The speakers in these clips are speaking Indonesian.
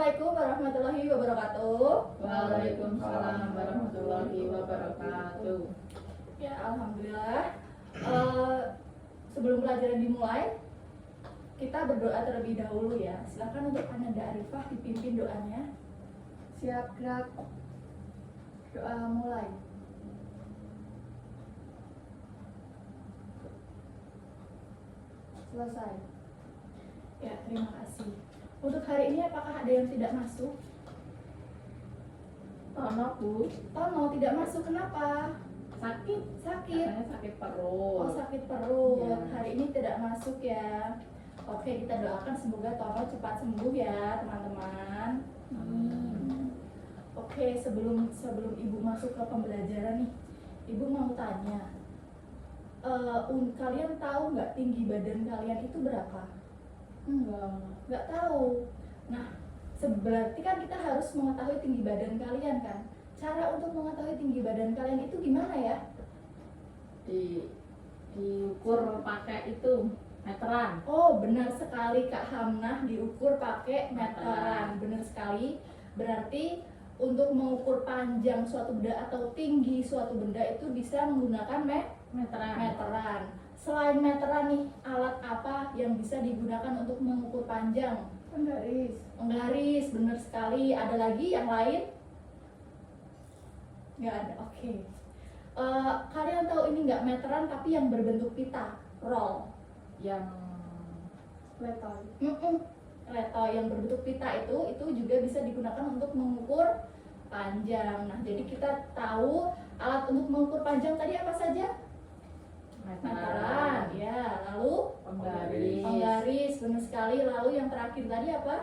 Assalamualaikum warahmatullahi wabarakatuh. Waalaikumsalam warahmatullahi wabarakatuh. Ya, alhamdulillah. Sebelum pelajaran dimulai, kita berdoa terlebih dahulu ya. Silakan untuk Ananda Arifah dipimpin doanya. Siap gerak. Doa mulai. Selesai. Ya, terima kasih. Untuk hari ini apakah ada yang tidak masuk? Bu, Tono tidak masuk, kenapa? sakit. Sakit. Katanya sakit perut. Oh, sakit perut. Ya. Hari ini tidak masuk ya. Oke, kita doakan semoga Tono cepat sembuh ya, teman-teman. Oke, sebelum Ibu masuk ke pembelajaran nih, Ibu mau tanya. Kalian tahu nggak tinggi badan kalian itu berapa? Nggak tahu. Nah, berarti kan kita harus mengetahui tinggi badan kalian kan? Cara untuk mengetahui tinggi badan kalian itu gimana ya? Diukur pakai itu meteran. Oh, benar sekali Kak Hamnah, diukur pakai meteran. Benar sekali. Berarti untuk mengukur panjang suatu benda atau tinggi suatu benda itu bisa menggunakan meteran. Selain meteran nih, alat apa yang bisa digunakan untuk mengukur panjang? Penggaris, benar sekali. Ada lagi yang lain? Nggak ada, oke. Kalian tahu ini nggak meteran tapi yang berbentuk pita, roll. Yang Letoy. Letoy yang berbentuk pita itu juga bisa digunakan untuk mengukur panjang. Nah, jadi kita tahu alat untuk mengukur panjang tadi apa saja? Meteran, ya. Lalu penggaris, benar sekali. Lalu yang terakhir tadi apa?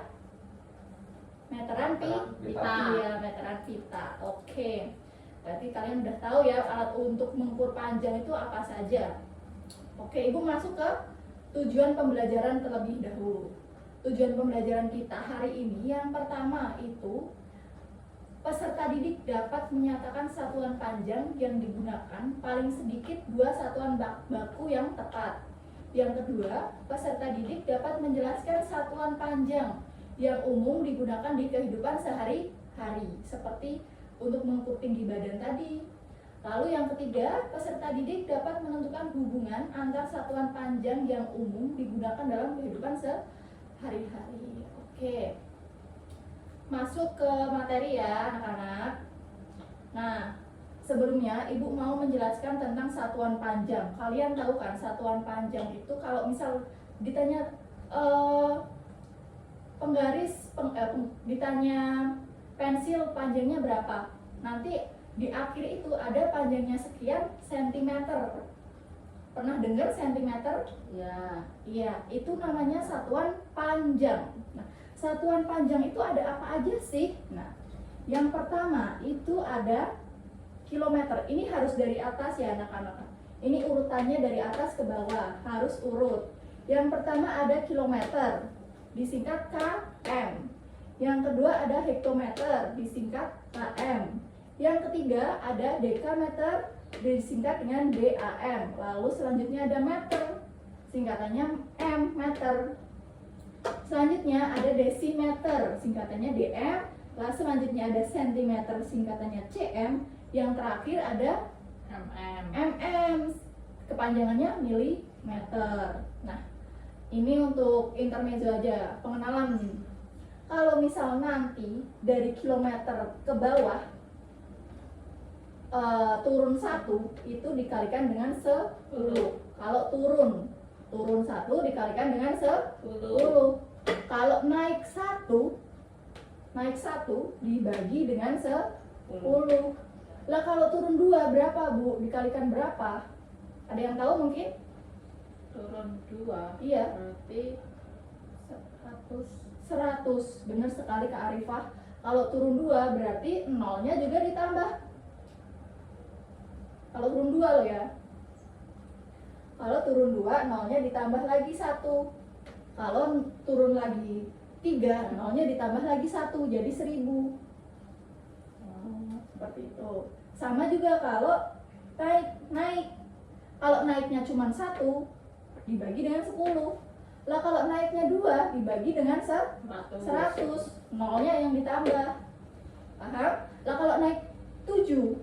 Meteran pita. Iya, meteran pita. Oke. Berarti kalian udah tahu ya alat untuk mengukur panjang itu apa saja. Oke, Ibu masuk ke tujuan pembelajaran terlebih dahulu. Tujuan pembelajaran kita hari ini yang pertama itu peserta didik dapat menyatakan satuan panjang yang digunakan paling sedikit 2 satuan baku yang tepat. Yang kedua, peserta didik dapat menjelaskan satuan panjang yang umum digunakan di kehidupan sehari-hari seperti untuk mengukur tinggi badan tadi. Lalu yang ketiga, peserta didik dapat menentukan hubungan antar satuan panjang yang umum digunakan dalam kehidupan sehari-hari. Oke. Masuk ke materi ya anak-anak. Nah, sebelumnya Ibu mau menjelaskan tentang satuan panjang. Kalian tahu kan satuan panjang itu kalau misal ditanya ditanya pensil panjangnya berapa, nanti di akhir itu ada panjangnya sekian sentimeter. Pernah dengar sentimeter? Ya. Iya, itu namanya satuan panjang. Nah, satuan panjang itu ada apa aja sih? Nah, yang pertama itu ada kilometer. Ini harus dari atas ya anak-anak. Ini urutannya dari atas ke bawah, harus urut. Yang pertama ada kilometer, disingkat km. Yang kedua ada hektometer, disingkat km. Yang ketiga ada dekameter, disingkat dengan DAM. Lalu selanjutnya ada meter, singkatannya M, meter. Selanjutnya ada desimeter, singkatannya DM. Lalu selanjutnya ada sentimeter, singkatannya CM. Yang terakhir ada mm, kepanjangannya milimeter. Nah, ini untuk intermezzo aja, pengenalan. Kalau misal nanti dari kilometer ke bawah turun 1 itu dikalikan dengan 10. Kalau turun 1 dikalikan dengan 10. Kalau naik 1 dibagi dengan 10. Lah kalau turun 2 berapa Bu? Dikalikan berapa? Ada yang tahu mungkin? Turun 2. Iya. Berarti 100. Benar sekali Kak Arifah. Kalau turun 2 berarti nolnya juga ditambah. Kalau turun 2 loh ya. Kalau turun 2 nolnya ditambah lagi 1. Kalau turun lagi 3 nolnya ditambah lagi 1 jadi 1000. Seperti itu. Sama juga kalau naik. Kalau naiknya cuma 1 dibagi dengan 10. Lah kalau naiknya 2 dibagi dengan 100. nolnya yang ditambah. Paham? Lah kalau naik 7,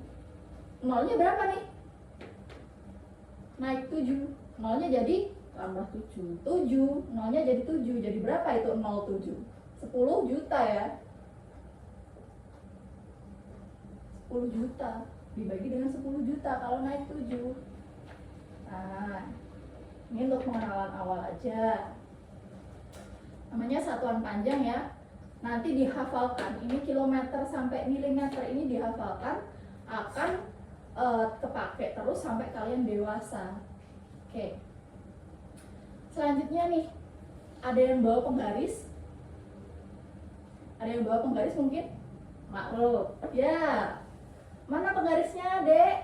nolnya berapa nih? Naik 7, nolnya jadi tambah 7. 7, nolnya jadi 7. Jadi berapa itu 07? 10 juta ya. 10 juta dibagi dengan 10 juta kalau naik 7. Nah, ini untuk pengenalan awal aja. Namanya satuan panjang ya. Nanti dihafalkan. Ini kilometer sampai milimeter ini dihafalkan, akan kepake terus sampai kalian dewasa. Oke. Selanjutnya nih, ada yang bawa penggaris? Ada yang bawa penggaris mungkin? Maklum. Ya. Mana penggarisnya, Dek?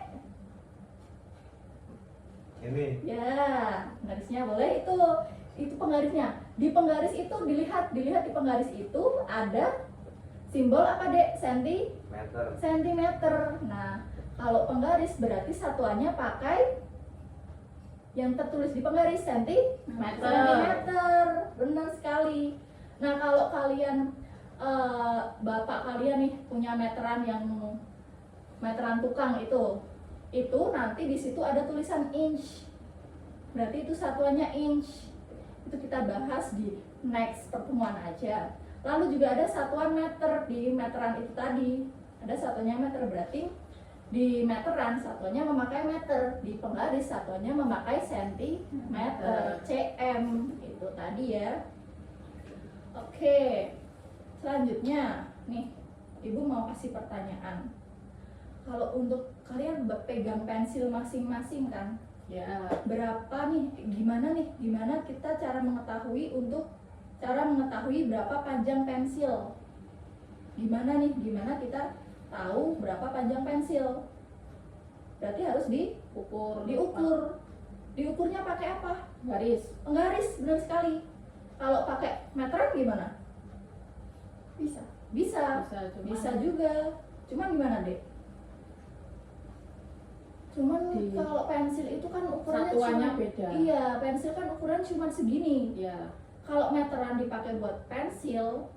Ini Ya, penggarisnya boleh itu penggarisnya. Di penggaris itu dilihat di penggaris itu ada simbol apa, Dek? meter. Sentimeter. Nah, kalau penggaris berarti satuannya pakai yang tertulis di penggaris sentimeter. Benar sekali. Nah, kalau kalian bapak kalian nih punya meteran yang meteran tukang itu nanti di situ ada tulisan inch. Berarti itu satuannya inch. Itu kita bahas di next pertemuan aja. Lalu juga ada satuan meter di meteran itu tadi. Ada satuannya meter, berarti di meteran satuannya memakai meter, di penggaris satuannya memakai sentimeter, cm itu tadi ya. Oke. Selanjutnya nih, Ibu mau kasih pertanyaan. Kalau untuk kalian pegang pensil masing-masing kan, Ya. berapa nih, gimana kita cara mengetahui berapa panjang pensil? Gimana kita tahu berapa panjang pensil? Berarti harus diukur. Diukurnya pakai apa? Garis. Penggaris, benar sekali. Kalau pakai meteran gimana? Bisa Bisa juga. Cuman gimana, Dek? Cuman Di- kalau pensil itu kan ukurannya Satuannya cuma- beda. Iya, pensil kan ukuran cuma segini. Ya. Kalau meteran dipakai buat pensil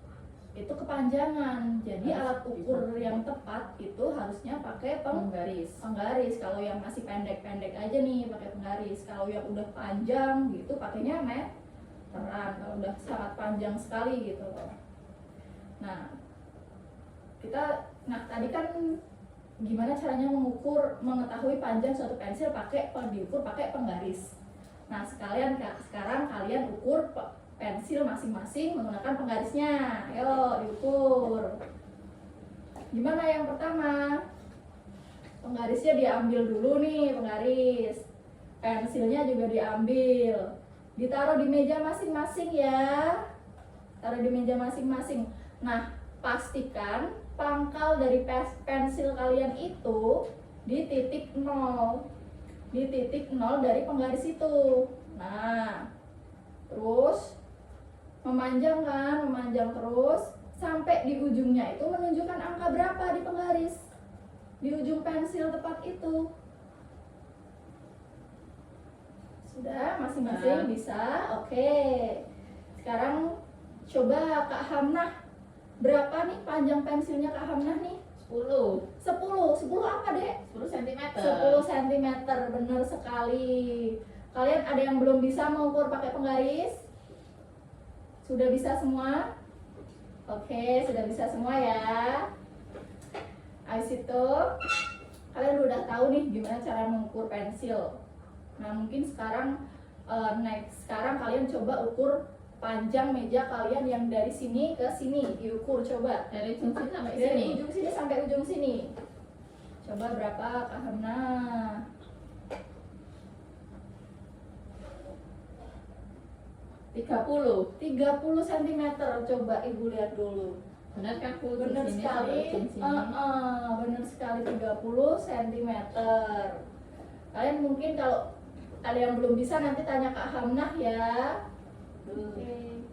itu kepanjangan. Jadi Harus alat ukur yang tepat itu harusnya pakai Penggaris. penggaris. Kalau yang masih pendek-pendek aja nih pakai penggaris. Kalau yang udah panjang gitu pakainya meteran. Kalau udah sangat panjang sekali gitu loh. Nah, tadi kan gimana caranya mengetahui panjang suatu pensil diukur pakai penggaris. Nah, sekarang kalian ukur pensil masing-masing menggunakan penggarisnya. Ayo diukur. Gimana yang pertama? Penggarisnya diambil dulu nih, penggaris. Pensilnya juga diambil. Ditaruh di meja masing-masing ya. Taruh di meja masing-masing. Nah, pastikan pangkal dari pensil kalian itu di titik 0. Di titik 0 dari penggaris itu. Nah, terus memanjang terus sampai di ujungnya itu menunjukkan angka berapa di penggaris. Di ujung pensil tepat itu. Sudah, masing-masing bisa. Oke. Sekarang coba Kak Hamnah, berapa nih panjang pensilnya Kak Hamnah nih? 10. 10 apa, Dek? 10 cm. 10 cm, benar sekali. Kalian ada yang belum bisa mengukur pakai penggaris? Sudah bisa semua? Oke, sudah bisa semua ya. Habis itu kalian udah tahu nih gimana cara mengukur pensil. Nah, mungkin sekarang sekarang kalian coba ukur panjang meja kalian yang dari sini ke sini, diukur coba. Dari ujung sini sampai Dari sini. ujung sini sampai ujung sini. Coba berapa Kak Hamna? 30. 30 cm. Coba Ibu lihat dulu. Benar kan Bu? Ujung Benar sini sekali. sampai ujung sini. Benar sekali 30 cm. Kalian mungkin kalau ada yang belum bisa nanti tanya Kak Hamnah ya. Oke.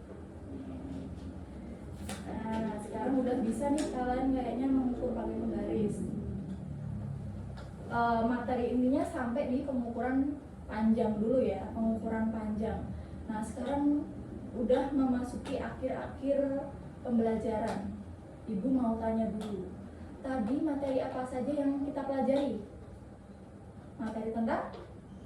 Nah, sekarang udah bisa nih kalian kayaknya mengukur pakai penggaris. Materi intinya sampai di pengukuran panjang dulu ya, pengukuran panjang. Nah, sekarang udah memasuki akhir-akhir pembelajaran. Ibu mau tanya dulu. Tadi materi apa saja yang kita pelajari? Materi tentang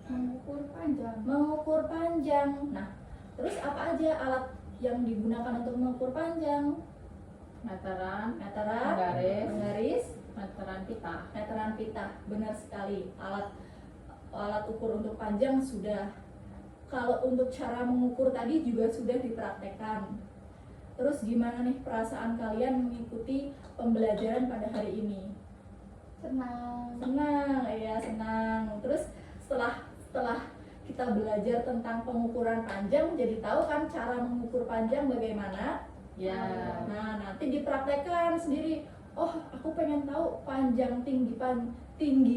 Mengukur panjang. mengukur panjang. Nah, terus apa aja alat yang digunakan untuk mengukur panjang? Meteran, Meteran, Penggaris. penggaris, meteran pita. meteran pita. Benar sekali. Alat ukur untuk panjang sudah. Kalau untuk cara mengukur tadi juga sudah dipraktekkan. Terus gimana nih perasaan kalian mengikuti pembelajaran pada hari ini? Senang. Senang, ya senang. Terus setelah kita belajar tentang pengukuran panjang, jadi tahu kan cara mengukur panjang bagaimana? Ya. Nah, nanti dipraktekkan sendiri. Oh, aku pengen tahu panjang tinggi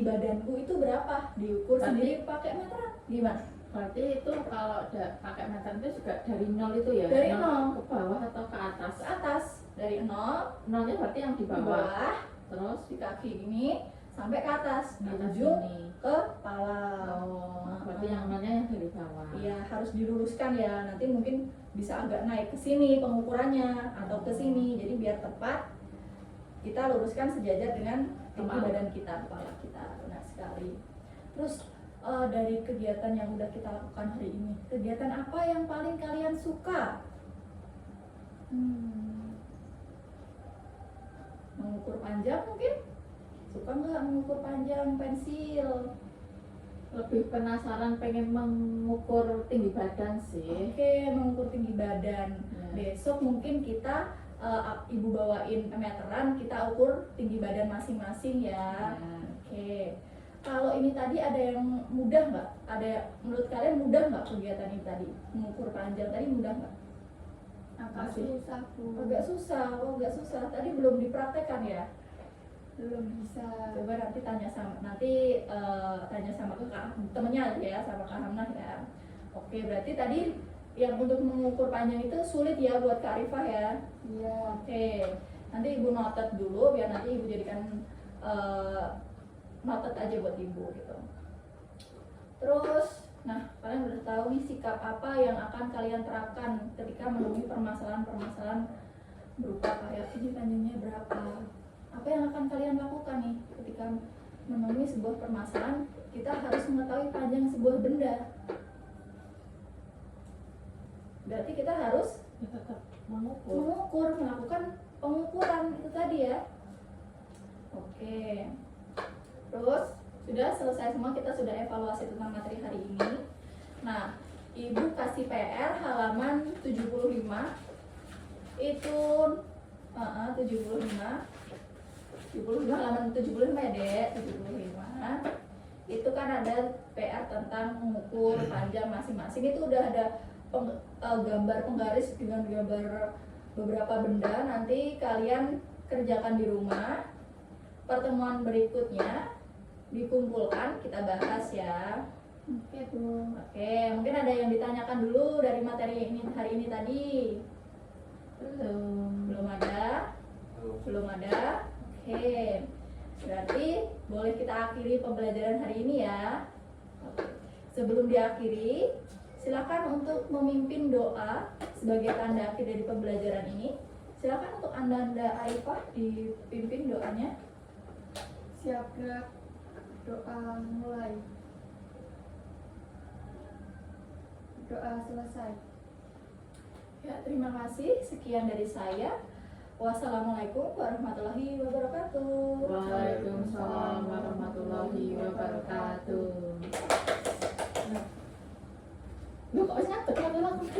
badanku itu berapa? Diukur Berarti- sendiri pakai meteran. Gimana? Berarti itu kalau pakai meteran itu juga dari nol itu ya? Dari nol. Ke bawah atau ke atas? Ke atas dari nol Nolnya berarti yang di ke bawah. bawah, Terus di kaki ini sampai ke atas, di atas ujung sini. ke kepala. Oh, berarti yang nolnya yang dari bawah. Iya, harus diluruskan ya. Nanti mungkin bisa agak naik ke sini pengukurannya atau ke sini. Jadi biar tepat kita luruskan sejajar dengan tinggi Kepala. badan kita, kepala kita. Benar sekali. Terus dari kegiatan yang udah kita lakukan hari ini, kegiatan apa yang paling kalian suka? Mengukur panjang mungkin? Suka nggak mengukur panjang pensil? Lebih penasaran pengen mengukur tinggi badan sih. Oke, mengukur tinggi badan. Ya. Besok mungkin kita ibu bawain meteran, kita ukur tinggi badan masing-masing ya. Ya. Oke. Kalau ini tadi ada yang mudah nggak? Menurut kalian mudah nggak kegiatan ini tadi? Mengukur panjang tadi mudah nggak? Agak Masih. susah, Bu. Agak susah, agak susah. Tadi belum dipraktekkan ya. Belum bisa. Coba nanti tanya sama temennya aja ya, sama Kak Hamnah ya. Oke, berarti tadi yang untuk mengukur panjang itu sulit ya buat Kak Arifah ya. Iya. Oke, nanti ibu notet dulu biar nanti ibu jadikan notet aja buat ibu gitu. Terus, nah kalian udah tahu nih sikap apa yang akan kalian terapkan ketika menemui permasalahan-permasalahan berupa kayak ini panjangnya berapa? Apa yang akan kalian lakukan nih ketika menemui sebuah permasalahan? Kita harus mengetahui panjang sebuah benda. Berarti kita harus Ya, tetap mengukur. melakukan pengukuran itu tadi ya. Oke. Terus sudah selesai semua, kita sudah evaluasi tentang materi hari ini. Nah, ibu kasih PR halaman 75. Itu 75 halaman 75 ya Dek, 75. Itu kan ada PR tentang mengukur panjang masing-masing. Itu udah ada gambar penggaris dengan gambar beberapa benda. Nanti kalian kerjakan di rumah. Pertemuan berikutnya dikumpulkan, kita bahas ya. Oke, Bu. Oke, mungkin ada yang ditanyakan dulu dari materi ini hari ini tadi. Belum ada? Belum ada? Oke. Berarti boleh kita akhiri pembelajaran hari ini ya. Oke. Sebelum diakhiri, silakan untuk memimpin doa sebagai tanda akhir dari pembelajaran ini. Silakan untuk Anda Arifah dipimpin doanya. Siap gerak. Doa mulai. Doa selesai. Ya, terima kasih. Sekian dari saya. Wassalamualaikum warahmatullahi wabarakatuh. Waalaikumsalam warahmatullahi wabarakatuh. Loh, kok nyata? Kenapa aku